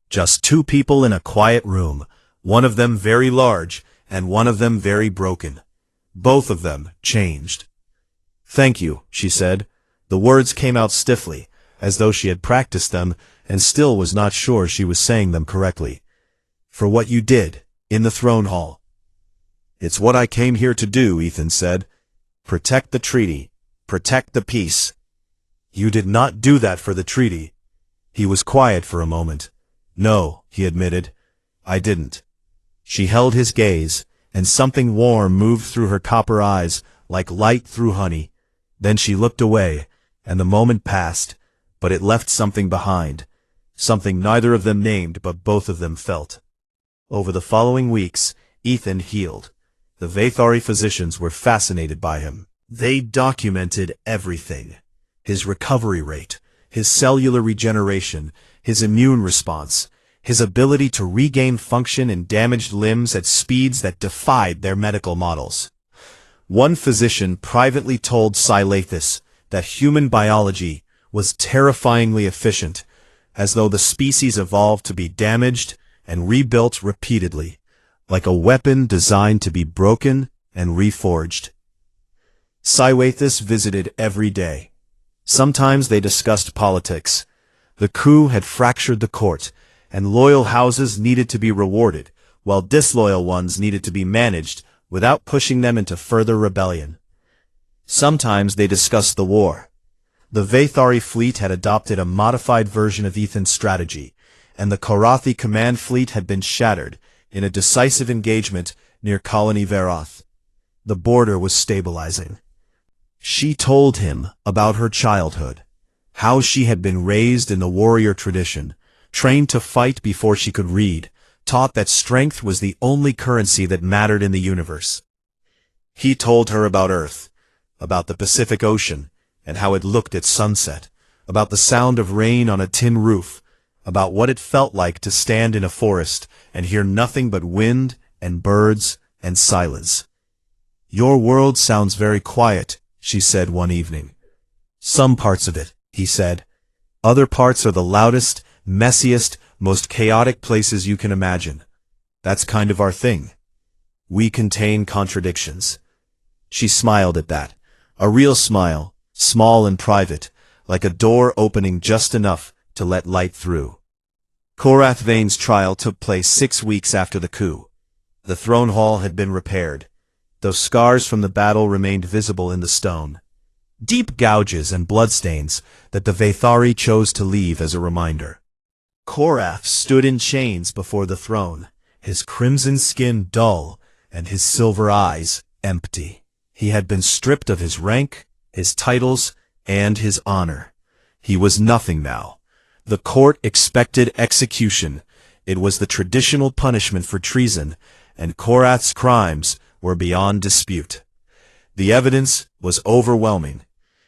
Just two people in a quiet room, one of them very large, and one of them very broken. Both of them changed. Thank you, she said. The words came out stiffly, as though she had practiced them, and still was not sure she was saying them correctly. For what you did, in the throne hall. It's what I came here to do, Ethan said. Protect the treaty. Protect the peace. You did not do that for the treaty. He was quiet for a moment. No, he admitted. I didn't. She held his gaze, and something warm moved through her copper eyes, like light through honey. Then she looked away, and the moment passed, but it left something behind. Something neither of them named, but both of them felt. Over the following weeks, Ethan healed. The Vathari physicians were fascinated by him. They documented everything. His recovery rate, his cellular regeneration, his immune response, his ability to regain function in damaged limbs at speeds that defied their medical models. One physician privately told Salathis that human biology was terrifyingly efficient, as though the species evolved to be damaged and rebuilt repeatedly, like a weapon designed to be broken and reforged. Salathis visited every day. Sometimes they discussed politics. The coup had fractured the court, and loyal houses needed to be rewarded, while disloyal ones needed to be managed without pushing them into further rebellion. Sometimes they discussed the war. The Vathari fleet had adopted a modified version of Ethan's strategy, and the Korathi command fleet had been shattered in a decisive engagement near Colony Veroth. The border was stabilizing. She told him about her childhood, how she had been raised in the warrior tradition, trained to fight before she could read, taught that strength was the only currency that mattered in the universe. He told her about Earth, about the Pacific Ocean, and how it looked at sunset, about the sound of rain on a tin roof, about what it felt like to stand in a forest and hear nothing but wind and birds and silence. Your world sounds very quiet, she said one evening. Some parts of it, he said. Other parts are the loudest, messiest, most chaotic places you can imagine. That's kind of our thing. We contain contradictions. She smiled at that. A real smile, small and private, like a door opening just enough to let light through. Korath Vane's trial took place 6 weeks after the coup. The throne hall had been repaired, though scars from the battle remained visible in the stone. Deep gouges and bloodstains that the Vathari chose to leave as a reminder. Korath stood in chains before the throne, his crimson skin dull and his silver eyes empty. He had been stripped of his rank, his titles, and his honor. He was nothing now. The court expected execution. It was the traditional punishment for treason, and Korath's crimes were beyond dispute. The evidence was overwhelming.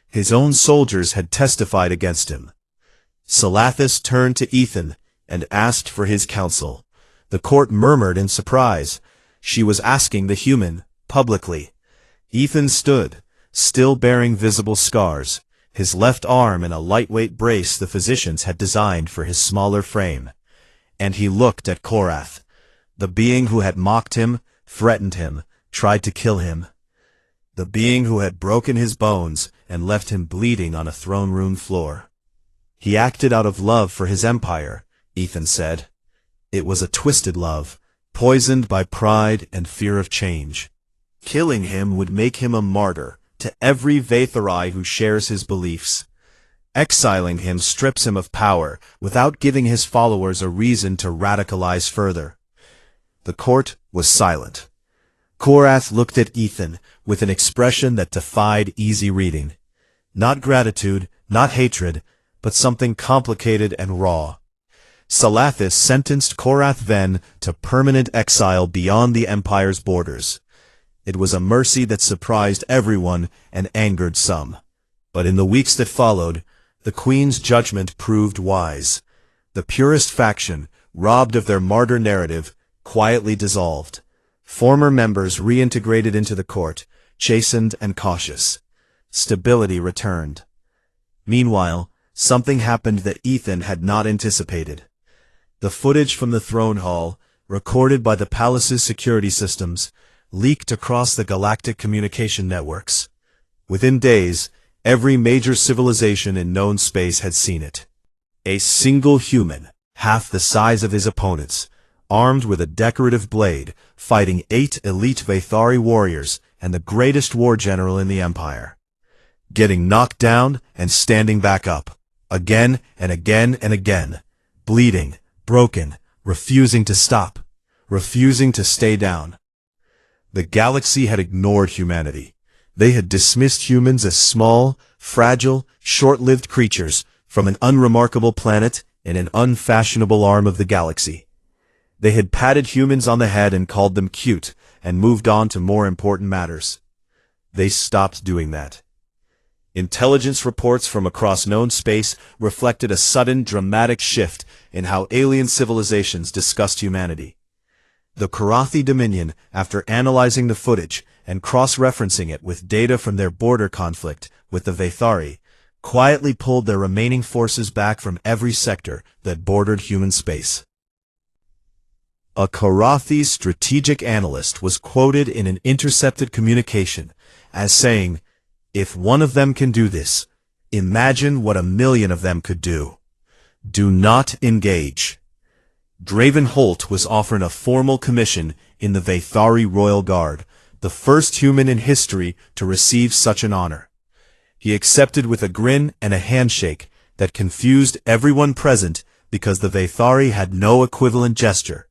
His own soldiers had testified against him. Salathis turned to Ethan and asked for his counsel. The court murmured in surprise. She was asking the human, publicly. Ethan stood, still bearing visible scars, his left arm in a lightweight brace the physicians had designed for his smaller frame. And he looked at Korath, the being who had mocked him, threatened him, tried to kill him. The being who had broken his bones and left him bleeding on a throne room floor. He acted out of love for his empire, Ethan said. It was a twisted love, poisoned by pride and fear of change. Killing him would make him a martyr to every Vaethari who shares his beliefs. Exiling him strips him of power without giving his followers a reason to radicalize further. The court was silent. Korath looked at Ethan with an expression that defied easy reading. Not gratitude, not hatred, but something complicated and raw. Salathis sentenced Korath Ven to permanent exile beyond the Empire's borders. It was a mercy that surprised everyone and angered some. But in the weeks that followed, the Queen's judgment proved wise. The purist faction, robbed of their martyr narrative, quietly dissolved. Former members reintegrated into the court, chastened and cautious. Stability returned. Meanwhile, something happened that Ethan had not anticipated. The footage from the throne hall, recorded by the palace's security systems, leaked across the galactic communication networks. Within days, every major civilization in known space had seen it. A single human, half the size of his opponents, armed with a decorative blade, fighting 8 elite Vaethari warriors and the greatest war general in the Empire. Getting knocked down and standing back up, again and again and again, bleeding, broken, refusing to stop, refusing to stay down. The galaxy had ignored humanity. They had dismissed humans as small, fragile, short-lived creatures from an unremarkable planet in an unfashionable arm of the galaxy. They had patted humans on the head and called them cute, and moved on to more important matters. They stopped doing that. Intelligence reports from across known space reflected a sudden, dramatic shift in how alien civilizations discussed humanity. The Karathi Dominion, after analyzing the footage and cross-referencing it with data from their border conflict with the Vaethari, quietly pulled their remaining forces back from every sector that bordered human space. A Karathi strategic analyst was quoted in an intercepted communication as saying, "If one of them can do this, imagine what 1,000,000 of them could do. Do not engage." Draven Holt was offered a formal commission in the Vaethari Royal Guard, the first human in history to receive such an honor. He accepted with a grin and a handshake that confused everyone present because the Vaethari had no equivalent gesture.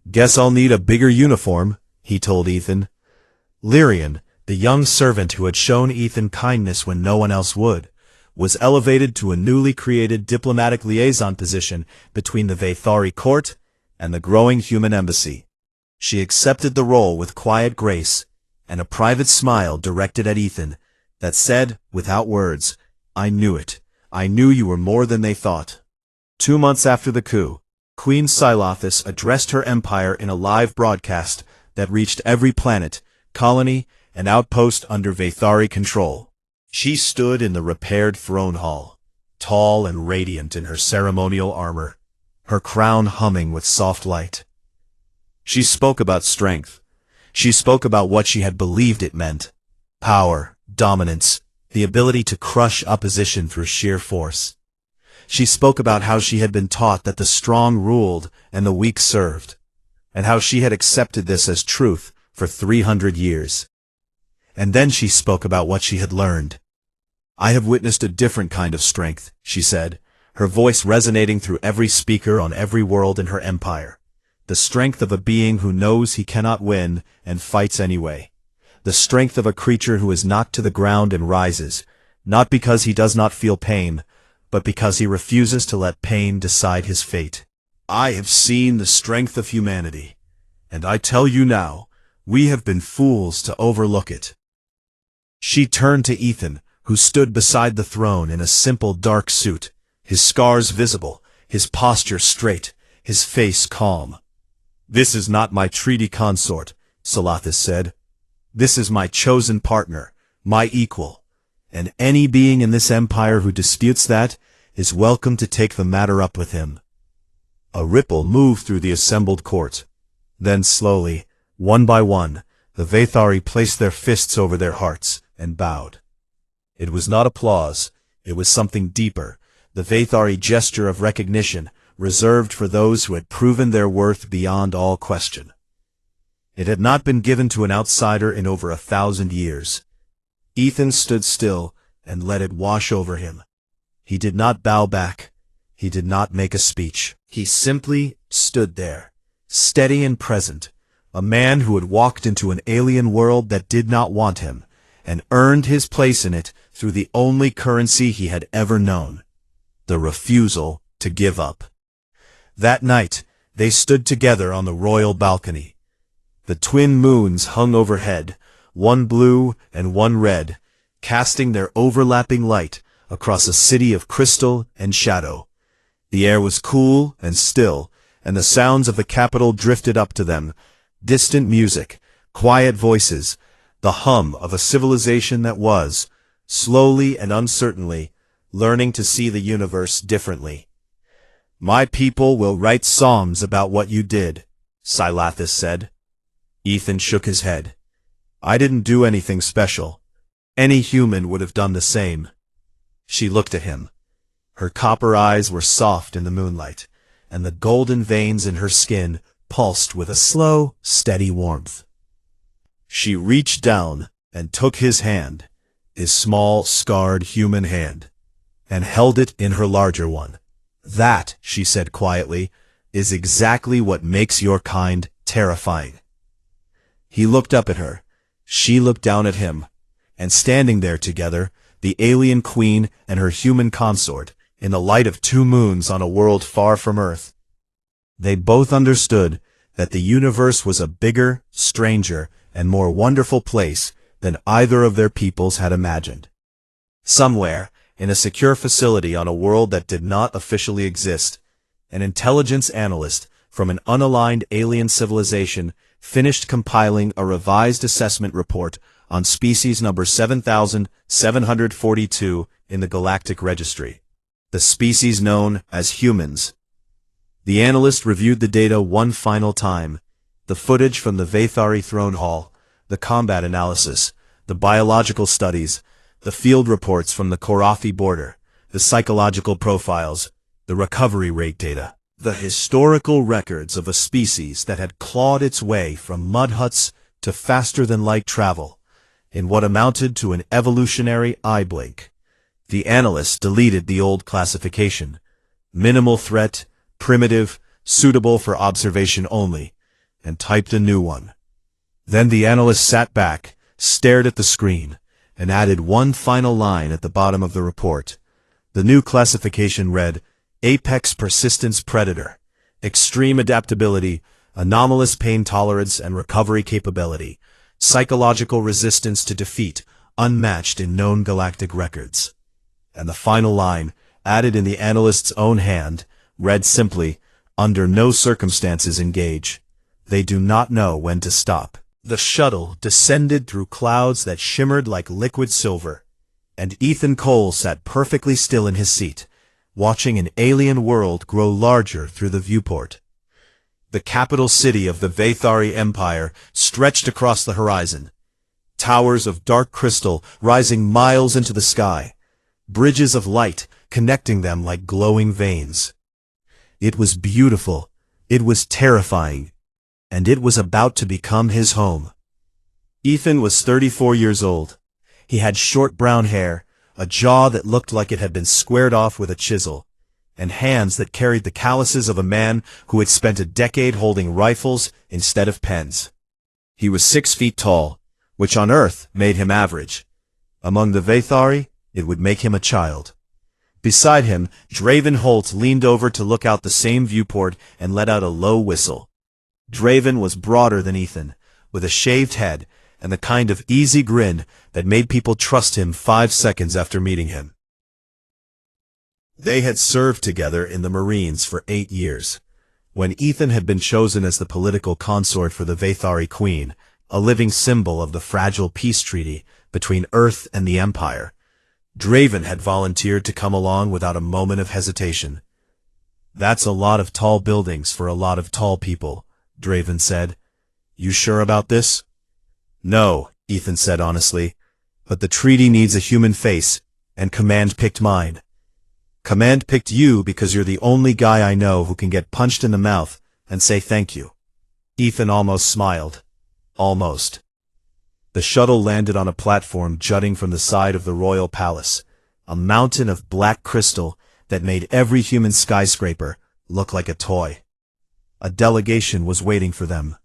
"Guess I'll need a bigger uniform," he told Ethan. Lyrian, the young servant who had shown Ethan kindness when no one else would, was elevated to a newly created diplomatic liaison position between the Vaethari court and the growing human embassy. She accepted the role with quiet grace and a private smile directed at Ethan that said, without words, "I knew it. I knew you were more than they thought." 2 months after the coup, Queen Silathis addressed her empire in a live broadcast that reached every planet, colony, and outpost under Vaethari control. She stood in the repaired throne hall, tall and radiant in her ceremonial armor, her crown humming with soft light. She spoke about strength. She spoke about what she had believed it meant: power, dominance, the ability to crush opposition through sheer force. She spoke about how she had been taught that the strong ruled and the weak served, and how she had accepted this as truth for 300 years. And then she spoke about what she had learned. "I have witnessed a different kind of strength," she said, her voice resonating through every speaker on every world in her empire. "The strength of a being who knows he cannot win and fights anyway. The strength of a creature who is knocked to the ground and rises, not because he does not feel pain, but because he refuses to let pain decide his fate. I have seen the strength of humanity, and I tell you now, we have been fools to overlook it." She turned to Ethan, who stood beside the throne in a simple dark suit, his scars visible, his posture straight, his face calm. "This is not my treaty consort," Salathis said. "This is my chosen partner, my equal, and any being in this empire who disputes that is welcome to take the matter up with him." A ripple moved through the assembled court. Then slowly, one by one, the Vaethari placed their fists over their hearts and bowed. It was not applause, it was something deeper, the Vaethari gesture of recognition, reserved for those who had proven their worth beyond all question. It had not been given to an outsider in over 1,000 years. Ethan stood still and let it wash over him. He did not bow back. He did not make a speech. He simply stood there, steady and present, a man who had walked into an alien world that did not want him, and earned his place in it through the only currency he had ever known, the refusal to give up. That night, they stood together on the royal balcony. The twin moons hung overhead, one blue and one red, casting their overlapping light across a city of crystal and shadow. The air was cool and still, and the sounds of the capital drifted up to them, distant music, quiet voices, the hum of a civilization that was, slowly and uncertainly, learning to see the universe differently. "My people will write psalms about what you did," Silathus said. Ethan shook his head. "I didn't do anything special. Any human would have done the same." She looked at him. Her copper eyes were soft in the moonlight, and the golden veins in her skin pulsed with a slow, steady warmth. She reached down and took his hand, his small, scarred human hand, and held it in her larger one. "That," she said quietly, "is exactly what makes your kind terrifying." He looked up at her. She looked down at him, and standing there together, the alien queen and her human consort, in the light of 2 moons on a world far from Earth, they both understood that the universe was a bigger, stranger, and more wonderful place than either of their peoples had imagined. Somewhere, in a secure facility on a world that did not officially exist, an intelligence analyst from an unaligned alien civilization finished compiling a revised assessment report on species number 7742 in the Galactic Registry, the species known as humans. The analyst reviewed the data one final time, the footage from the Vathari throne hall, the combat analysis, the biological studies, the field reports from the Korathi border, the psychological profiles, the recovery rate data, the historical records of a species that had clawed its way from mud huts to faster-than-light travel, in what amounted to an evolutionary eye blink. The analyst deleted the old classification: minimal threat, primitive, suitable for observation only, and typed a new one. Then the analyst sat back, stared at the screen, and added one final line at the bottom of the report. The new classification read, Apex Persistence Predator, Extreme Adaptability, Anomalous Pain Tolerance and Recovery Capability, Psychological Resistance to Defeat, Unmatched in Known Galactic Records. And the final line, added in the analyst's own hand, read simply, Under no circumstances engage. They do not know when to stop. The shuttle descended through clouds that shimmered like liquid silver, and Ethan Cole sat perfectly still in his seat, watching an alien world grow larger through the viewport. The capital city of the Vathari Empire stretched across the horizon, towers of dark crystal rising miles into the sky, bridges of light connecting them like glowing veins. It was beautiful, it was terrifying, and it was about to become his home. Ethan was 34 years old. He had short brown hair, a jaw that looked like it had been squared off with a chisel, and hands that carried the calluses of a man who had spent a decade holding rifles instead of pens. He was 6 feet tall, which on Earth made him average. Among the Vathari, it would make him a child. Beside him, Draven Holt leaned over to look out the same viewport and let out a low whistle. Draven was broader than Ethan, with a shaved head and the kind of easy grin that made people trust him 5 seconds after meeting him. They had served together in the Marines for 8 years. When Ethan had been chosen as the political consort for the Vathari Queen, a living symbol of the fragile peace treaty between Earth and the Empire, Draven had volunteered to come along without a moment of hesitation. "That's a lot of tall buildings for a lot of tall people," Draven said. "You sure about this?" "No," Ethan said honestly, "but the treaty needs a human face, and Command picked mine." Command picked you because you're the only guy I know who can get punched in the mouth and say thank you. Ethan almost smiled. Almost. The shuttle landed on a platform jutting from the side of the royal palace, a mountain of black crystal that made every human skyscraper look like a toy. A delegation was waiting for them.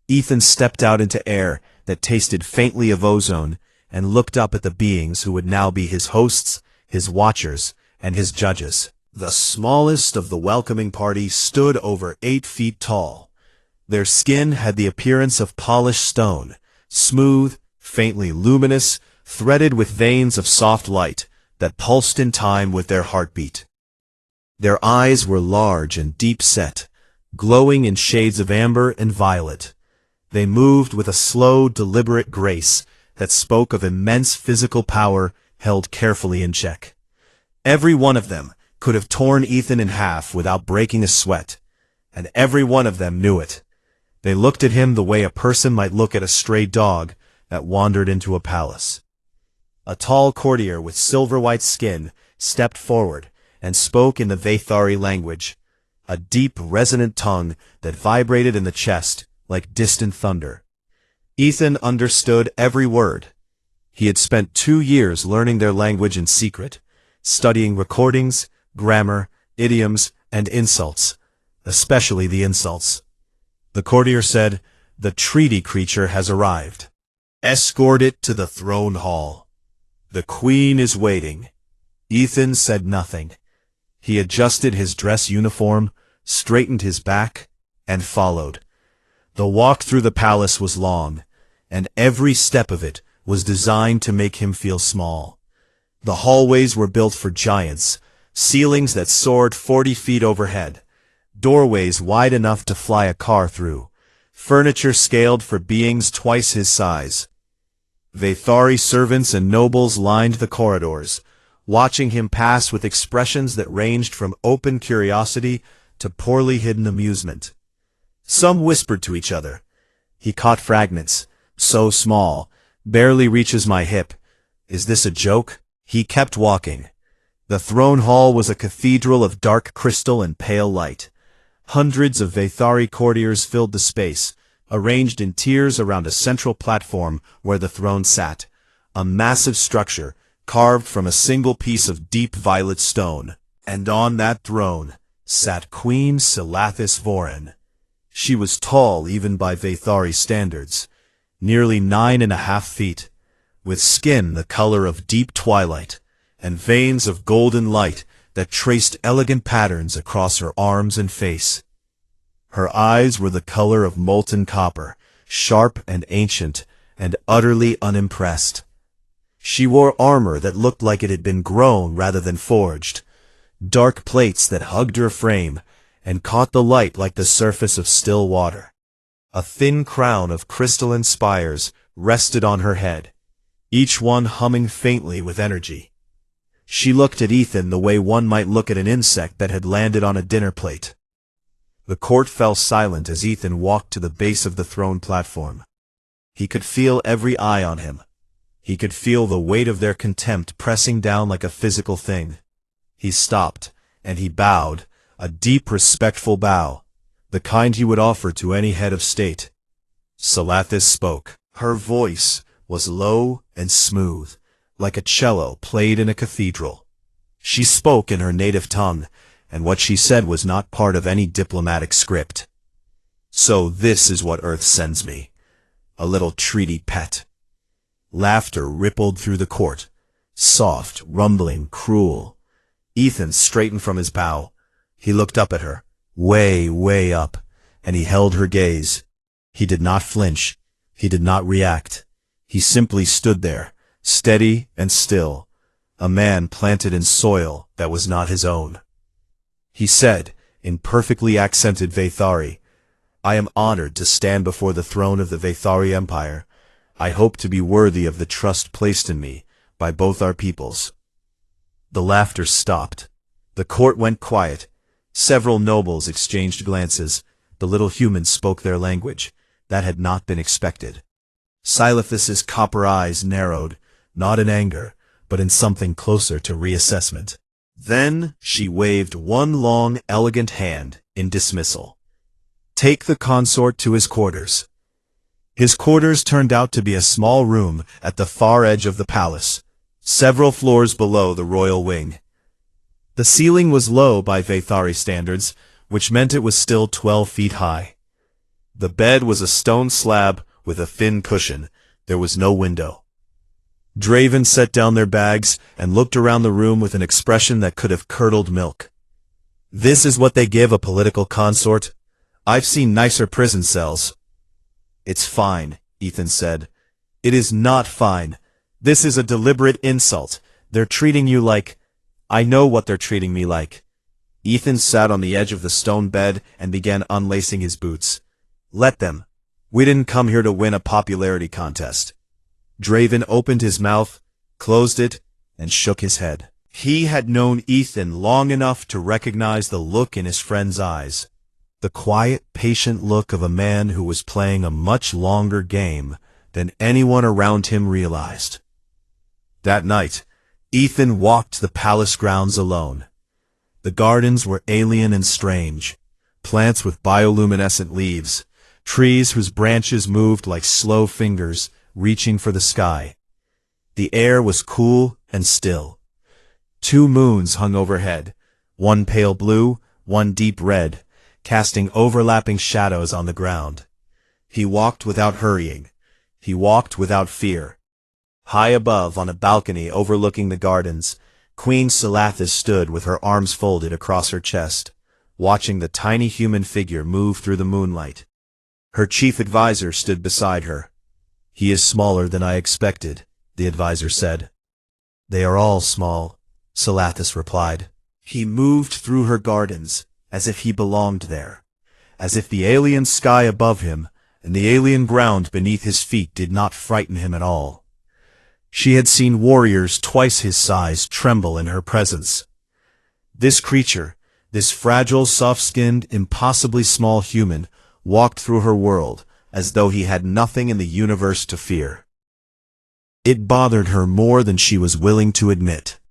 Ethan stepped out into air that tasted faintly of ozone and looked up at the beings who would now be his hosts, his watchers, and his judges. The smallest of the welcoming party stood over 8 feet tall. Their skin had the appearance of polished stone, smooth, faintly luminous, threaded with veins of soft light that pulsed in time with their heartbeat. Their eyes were large and deep-set, glowing in shades of amber and violet. They moved with a slow, deliberate grace that spoke of immense physical power held carefully in check. Every one of them could have torn Ethan in half without breaking a sweat, and every one of them knew it. They looked at him the way a person might look at a stray dog that wandered into a palace. A tall courtier with silver-white skin stepped forward and spoke in the Vathari language, a deep, resonant tongue that vibrated in the chest like distant thunder. Ethan understood every word. He had spent 2 years learning their language in secret, studying recordings, grammar, idioms, and insults, especially the insults. The courtier said, "The treaty creature has arrived. Escort it to the throne hall. The queen is waiting." Ethan said nothing. He adjusted his dress uniform, straightened his back, and followed. The walk through the palace was long, and every step of it was designed to make him feel small. The hallways were built for giants, ceilings that soared 40 feet overhead, doorways wide enough to fly a car through, furniture scaled for beings twice his size. Vathari servants and nobles lined the corridors, watching him pass with expressions that ranged from open curiosity to poorly hidden amusement. Some whispered to each other. He caught fragments. "So small, barely reaches my hip. Is this a joke?" He kept walking. The throne hall was a cathedral of dark crystal and pale light. Hundreds of Vathari courtiers filled the space, arranged in tiers around a central platform where the throne sat, a massive structure carved from a single piece of deep violet stone. And on that throne sat Queen Silathis Vorin. She was tall even by Vathari standards, nearly 9.5 feet, with skin the color of deep twilight, and veins of golden light that traced elegant patterns across her arms and face. Her eyes were the color of molten copper, sharp and ancient, and utterly unimpressed. She wore armor that looked like it had been grown rather than forged, dark plates that hugged her frame and caught the light like the surface of still water. A thin crown of crystalline spires rested on her head, each one humming faintly with energy. She looked at Ethan the way one might look at an insect that had landed on a dinner plate. The court fell silent as Ethan walked to the base of the throne platform. He could feel every eye on him. He could feel the weight of their contempt pressing down like a physical thing. He stopped, and he bowed, a deep, respectful bow, the kind he would offer to any head of state. Silathis spoke. Her voice was low and smooth, like a cello played in a cathedral. She spoke in her native tongue, and what she said was not part of any diplomatic script. "So this is what Earth sends me, a little treaty pet." Laughter rippled through the court, soft, rumbling, cruel. Ethan straightened from his bow. He looked up at her, way, way up, and he held her gaze. He did not flinch. He did not react. He simply stood there, steady and still, a man planted in soil that was not his own. He said, in perfectly accented Vathari, "I am honored to stand before the throne of the Vathari Empire. I hope to be worthy of the trust placed in me by both our peoples." The laughter stopped. The court went quiet. Several nobles exchanged glances. The little humans spoke their language. That had not been expected. Silathis's copper eyes narrowed, not in anger, but in something closer to reassessment. Then she waved one long, elegant hand in dismissal. Take the consort to his quarters. His quarters turned out to be a small room at the far edge of the palace, several floors below the royal wing. The ceiling was low by Vathari standards, which meant it was still 12 feet high. The bed was a stone slab with a thin cushion. There was no window. Draven set down their bags and looked around the room with an expression that could have curdled milk. This is what they give a political consort? I've seen nicer prison cells. It's fine, Ethan said. It is not fine. This is a deliberate insult. They're treating you like... I know what they're treating me like. Ethan sat on the edge of the stone bed and began unlacing his boots. Let them. We didn't come here to win a popularity contest. Draven opened his mouth, closed it, and shook his head. He had known Ethan long enough to recognize the look in his friend's eyes. The quiet, patient look of a man who was playing a much longer game than anyone around him realized. That night, Ethan walked the palace grounds alone. The gardens were alien and strange. Plants with bioluminescent leaves, trees whose branches moved like slow fingers, reaching for the sky. The air was cool and still. 2 moons hung overhead, one pale blue, one deep red, casting overlapping shadows on the ground. He walked without hurrying. He walked without fear. High above, on a balcony overlooking the gardens, Queen Salathis stood with her arms folded across her chest, watching the tiny human figure move through the moonlight. Her chief advisor stood beside her. He is smaller than I expected, the advisor said. They are all small, Salathis replied. He moved through her gardens, as if he belonged there, as if the alien sky above him and the alien ground beneath his feet did not frighten him at all. She had seen warriors twice his size tremble in her presence. This creature, this fragile, soft-skinned, impossibly small human, walked through her world as though he had nothing in the universe to fear. It bothered her more than she was willing to admit.